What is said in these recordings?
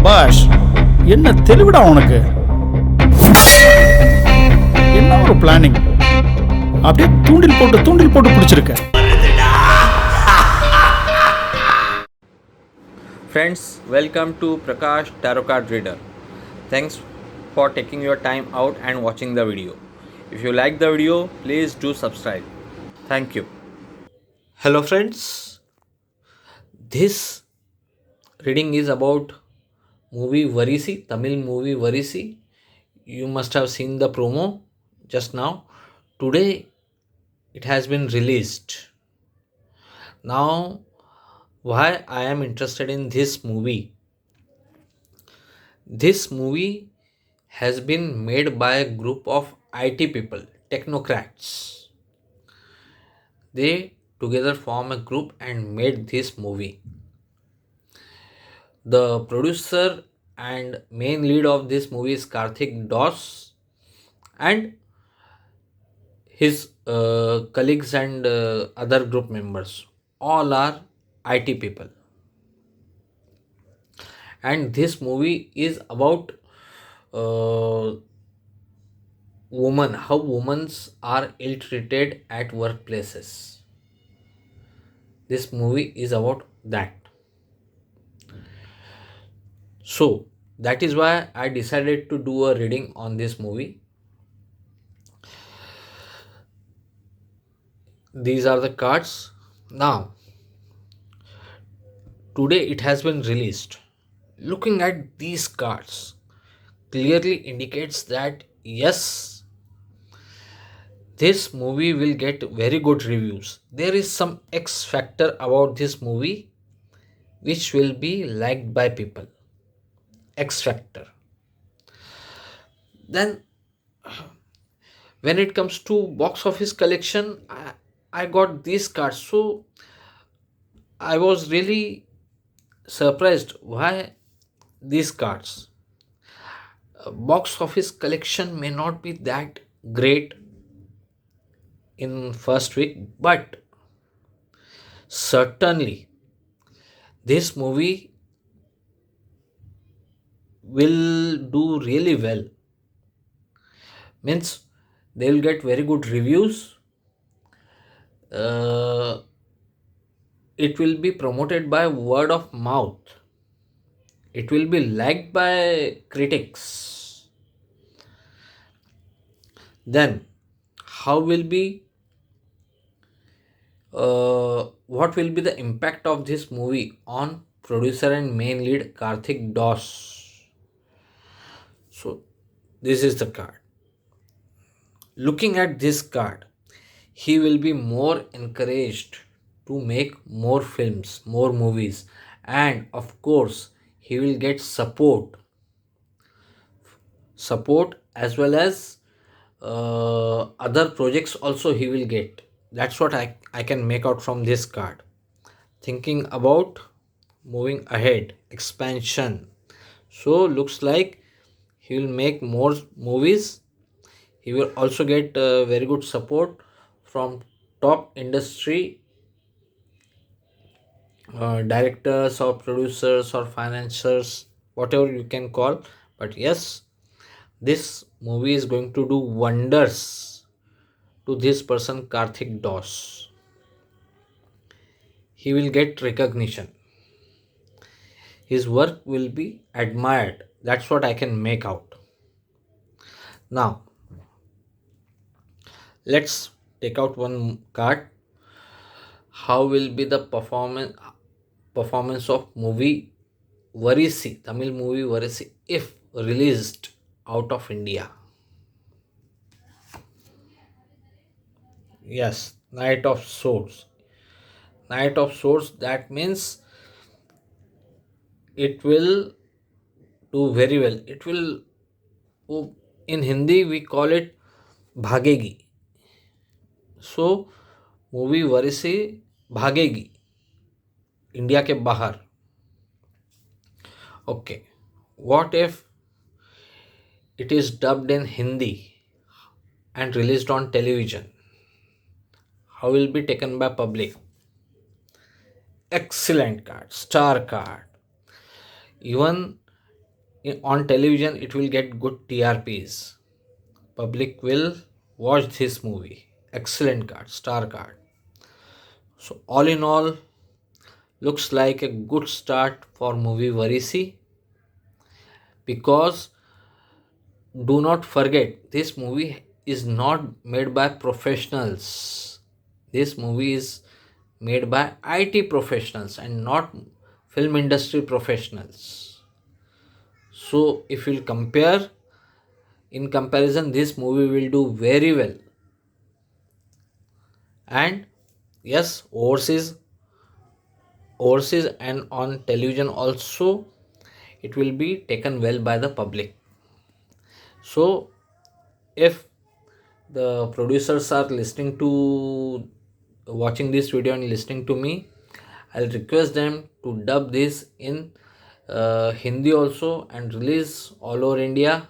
சபாஷ், என்ன தெளிவிடா உனக்கு. என்ன ஒரு பிளானிங், அப்படியே தூண்டில் போட்டு பிடிச்சிருக்க. Friends, welcome to Prakash Tarot Card Reader. Thanks for taking your time out and watching the video. If you like the video, please do subscribe. Thank you. Hello friends. This reading is about movie Varisi, Tamil movie Varisi. You must have seen the promo just now. Today it has been released. Now, why I am interested in this movie? This movie has been made by a group of IT people, technocrats. They together form a group and made this movie. The producer and main lead of this movie is Karthik Doss, and his colleagues and other group members. All are IT people. And this movie is about uh, women, how women are ill treated at workplaces. This movie is about that. So that is why I decided to do a reading on this movie. These are the cards. Now, today it has been released. Looking at these cards clearly indicates that yes, this movie will get very good reviews. There is some X factor about this movie which will be liked by people. X factor. Then, when it comes to box office collection, I got these cards. So, I was really surprised why these cards. Box office collection may not be that great in first week, but certainly this movie will do really well. Means they will get very good reviews. uh, it will be promoted by word of mouth. It will be liked by critics. Then how will be what will be the impact of this movie on producer and main lead Karthik Doss? So this is the card. Looking at this card, he will be more encouraged to make more films, more movies, and of course, he will get support as well as other projects also he will get. That's what I can make out from this card. Thinking about moving ahead, expansion. So, looks like he will make more movies. He will also get very good support from top industry directors or producers or financiers, whatever you can call. But yes, this movie is going to do wonders to this person, Karthik Doss. He will get recognition. His work will be admired. That's what I can make out. Now, let's take out one card. How will be the performance of movie Varisi, Tamil movie Varisi, if released out of India? Yes, Knight of Swords. Knight of Swords, that means it will do very well. It will, in Hindi, we call it Bhagegi. So, movie Varisu भागेगी India के बाहर. Okay, what if it is dubbed in Hindi and released on television? How will be taken by public? Excellent card, star card. Even on television it will get good TRPs. Public will watch this movie. Excellent card, star card. So all in all, looks like a good start for movie Varisi, because do not forget this movie is not made by professionals. This movie is made by IT professionals and not film industry professionals. So if you'll compare, in comparison, this movie will do very well. And yes, overseas and on television also, it will be taken well by the public. So if the producers are listening to watching this video and listening to me, I'll request them to dub this in Hindi also and release all over India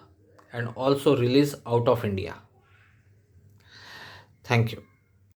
and also release out of India. Thank you.